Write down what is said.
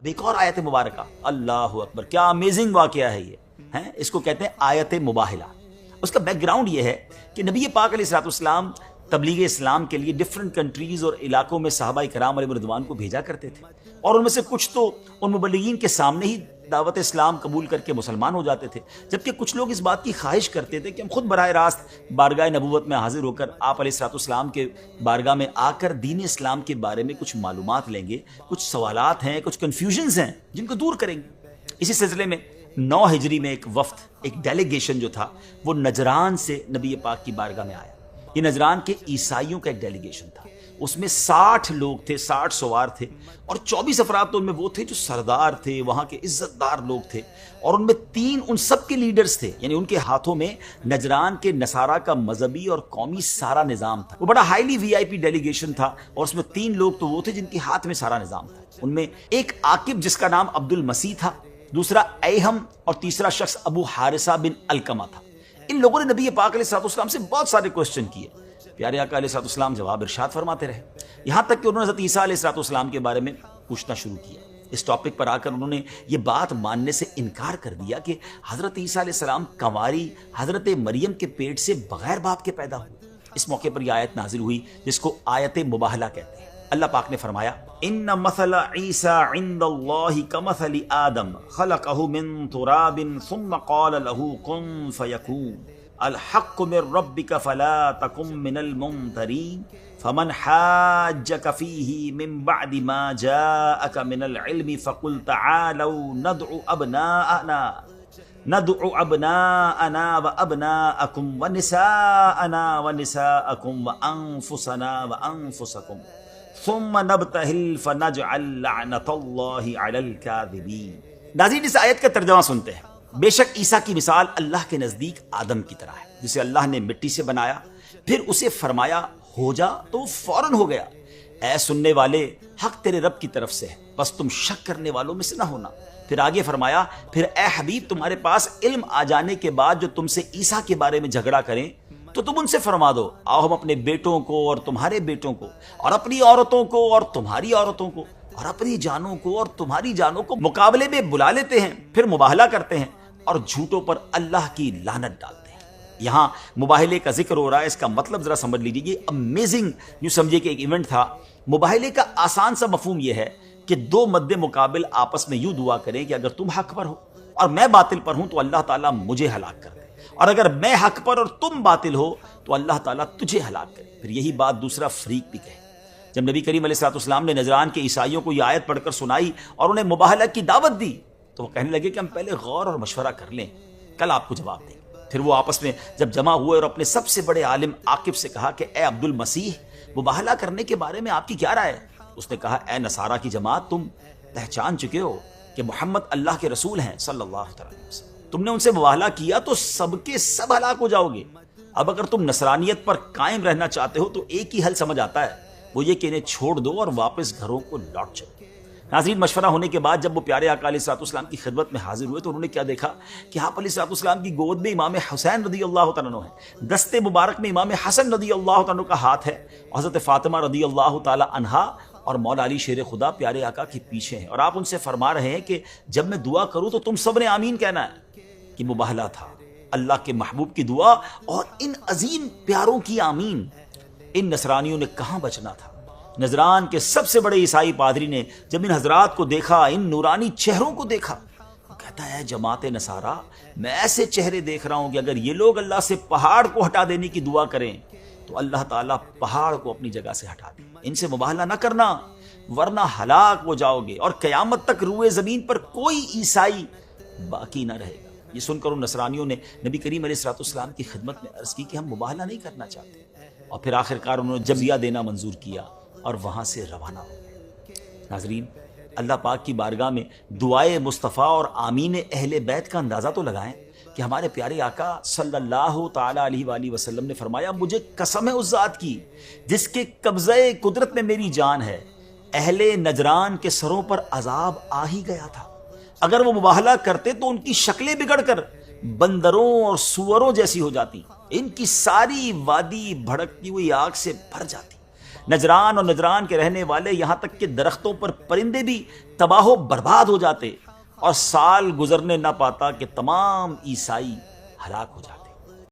اب ایک اور آیت مبارکہ، اللہ اکبر، کیا امیزنگ واقعہ ہے یہ ہے، اس کو کہتے ہیں آیت مباہلہ۔ اس کا بیک گراؤنڈ یہ ہے کہ نبی پاک علیہ الصلوۃ والسلام تبلیغ اسلام کے لیے ڈفرنٹ کنٹریز اور علاقوں میں صحابہ کرام علیہ رضوان کو بھیجا کرتے تھے، اور ان میں سے کچھ تو ان مبلغین کے سامنے ہی دعوت اسلام قبول کر کے مسلمان ہو جاتے تھے، جبکہ کچھ لوگ اس بات کی خواہش کرتے تھے کہ ہم خود براہ راست بارگاہ نبوت میں حاضر ہو کر آپ علیہ الصلوۃ والسلام کے بارگاہ میں آ کر دین اسلام کے بارے میں کچھ معلومات لیں گے، کچھ سوالات ہیں، کچھ کنفیوژنز ہیں جن کو دور کریں گے۔ اسی سلسلے میں 9 ہجری میں ایک وفد، ایک ڈیلیگیشن جو تھا وہ نجران سے نبی پاک کی بارگاہ میں آیا۔ یہ نجران کے عیسائیوں کا ایک ڈیلیگیشن تھا، اس میں 60 لوگ تھے، 60 سوار تھے، اور 24 افراد تو ان میں وہ تھے جو سردار تھے، وہاں کے عزت دار لوگ تھے، اور ان میں 3 ان سب کے لیڈرز تھے، یعنی ان کے ہاتھوں میں نجران کے نصارہ کا مذہبی اور قومی سارا نظام تھا۔ وہ بڑا ہائیلی وی آئی پی ڈیلیگیشن تھا، اور اس میں 3 لوگ تو وہ تھے جن کے ہاتھ میں سارا نظام تھا۔ ان میں ایک عاقب جس کا نام عبد المسیح تھا، دوسرا ایہم، اور تیسرا شخص ابو حارثہ بن القمہ تھا۔ ان لوگوں نے نبی پاک علیہ الصلوۃ والسلام سے بہت سارے کوسچن کیے، پیارے آقا علیہ الصلوۃ والسلام جواب ارشاد فرماتے رہے، یہاں تک کہ انہوں نے حضرت عیسیٰ علیہ الصلوۃ والسلام کے بارے میں پوچھنا شروع کیا۔ اس ٹاپک پر آ کر انہوں نے یہ بات ماننے سے انکار کر دیا کہ حضرت عیسیٰ علیہ السلام کنواری حضرت مریم کے پیٹ سے بغیر باپ کے پیدا ہوئے۔ اس موقع پر یہ آیت نازل ہوئی جس کو آیت مباہلہ کہتے ہیں۔ اللہ پاک نے فرمایا، ان مثل عیسیٰ عند اللہ کمثل آدم خلقہ من تراب ثم قال له کن فیکون الحق من ربک فلا تکن من الممترین فمن حاجک فیہ من بعد ما جاءک من العلم فقل تعالوا ندعو ابناءنا وابناءکم ونساءنا ونساءکم وانفسنا وانفسکم ثم نبتہل فنجعل لعنت اللہ علی الکاذبین۔ ناظرین، اس آیت کا ترجمہ سنتے ہیں۔ بے شک عیسیٰ کی مثال اللہ کے نزدیک آدم کی طرح ہے، جسے اللہ نے مٹی سے بنایا، پھر اسے فرمایا ہو جا تو وہ فوراً ہو گیا۔ اے سننے والے، حق تیرے رب کی طرف سے ہے، بس تم شک کرنے والوں میں سے نہ ہونا۔ پھر آگے فرمایا، پھر اے حبیب تمہارے پاس علم آ جانے کے بعد جو تم سے عیسیٰ کے بارے میں جھگڑا کریں تو تم ان سے فرما دو، آؤ ہم اپنے بیٹوں کو اور تمہارے بیٹوں کو، اور اپنی عورتوں کو اور تمہاری عورتوں کو، اور اپنی جانوں کو اور تمہاری جانوں کو مقابلے میں بلا لیتے ہیں، پھر مباہلہ کرتے ہیں اور جھوٹوں پر اللہ کی لعنت ڈالتے ہیں۔ یہاں مباہلے کا ذکر ہو رہا ہے، اس کا مطلب ذرا سمجھ لیجیے۔ یہ امیزنگ یوں سمجھے کہ ایک ایونٹ تھا۔ مباہلے کا آسان سا مفہوم یہ ہے کہ 2 مد مقابل آپس میں یوں دعا کریں کہ اگر تم حق پر ہو اور میں باطل پر ہوں تو اللہ تعالیٰ مجھے ہلاک کر دے، اور اگر میں حق پر اور تم باطل ہو تو اللہ تعالیٰ تجھے ہلاک کرے۔ پھر یہی بات دوسرا فریق بھی کہے۔ جب نبی کریم علیہ الصلوۃ والسلام نے نجران کے عیسائیوں کو یہ آیت پڑھ کر سنائی اور انہیں مباہلہ کی دعوت دی تو وہ کہنے لگے کہ ہم پہلے غور اور مشورہ کر لیں، کل آپ کو جواب دیں گے۔ پھر وہ آپس میں جب جمع ہوئے اور اپنے سب سے بڑے عالم عاقب سے کہا کہ اے عبد المسیح، مباہلہ کرنے کے بارے میں آپ کی کیا رائے ہے؟ اس نے کہا، اے نصارہ کی جماعت، تم پہچان چکے ہو کہ محمد اللہ کے رسول ہیں صلی اللہ علیہ وسلم، تم نے ان سے مباہلہ کیا تو سب کے سب ہلاک ہو جاؤ گے۔ اب اگر تم نصرانیت پر قائم رہنا چاہتے ہو تو ایک ہی حل سمجھ آتا ہے، وہ یہ کہ انہیں چھوڑ دو اور واپس گھروں کو لوٹ چلو۔ ناظرین، مشورہ ہونے کے بعد جب وہ پیارے آقا علیہ الصلوۃ والسلام کی خدمت میں حاضر ہوئے تو انہوں نے کیا دیکھا کہ آپ علیہ الصلوۃ والسلام کی گود میں امام حسین رضی اللہ تعالیٰ عنہ ہے، دستے مبارک میں امام حسن رضی اللہ تعالیٰ عنہ کا ہاتھ ہے، اور حضرت فاطمہ رضی اللہ تعالیٰ عنہا اور مولا علی شیر خدا پیارے آقا کے پیچھے ہیں، اور آپ ان سے فرما رہے ہیں کہ جب میں دعا کروں تو تم سب نے آمین کہنا ہے۔ کہ مباہلہ تھا، اللہ کے محبوب کی دعا اور ان عظیم پیاروں کی آمین۔ ان نصرانیوں نے کہاں بچنا تھا۔ نجران کے سب سے بڑے عیسائی پادری نے جب ان حضرات کو دیکھا، ان نورانی چہروں کو دیکھا، وہ کہتا ہے جماعت نصارہ، میں ایسے چہرے دیکھ رہا ہوں کہ اگر یہ لوگ اللہ سے پہاڑ کو ہٹا دینے کی دعا کریں تو اللہ تعالیٰ پہاڑ کو اپنی جگہ سے ہٹا دے۔ ان سے مباہلہ نہ کرنا ورنہ ہلاک ہو جاؤ گے، اور قیامت تک روئے زمین پر کوئی عیسائی باقی نہ رہے گا۔ یہ سن کر ان نصرانیوں نے نبی کریم علیہ الصلوۃ والسلام کی خدمت میں عرض کی کہ ہم مباہلہ نہیں کرنا چاہتے، اور پھر آخرکار انہوں نے جزیہ دینا منظور کیا اور وہاں سے روانہ ہو گئے۔ ناظرین، اللہ پاک کی بارگاہ میں دعائے مصطفیٰ اور آمین اہل بیت کا اندازہ تو لگائیں کہ ہمارے پیارے آقا صلی اللہ تعالیٰ علیہ وآلہ وسلم نے فرمایا، مجھے قسم ہے اس ذات کی جس کے قبضہ قدرت میں میری جان ہے، اہل نجران کے سروں پر عذاب آ ہی گیا تھا۔ اگر وہ مباہلہ کرتے تو ان کی شکلیں بگڑ کر بندروں اور سوروں جیسی ہو جاتی، ان کی ساری وادی بھڑکتی ہوئی آگ سے بھر جاتی۔ نجران اور نجران کے رہنے والے، یہاں تک کہ درختوں پر پرندے بھی تباہ و برباد ہو جاتے، اور سال گزرنے نہ پاتا کہ تمام عیسائی ہلاک ہو جاتے۔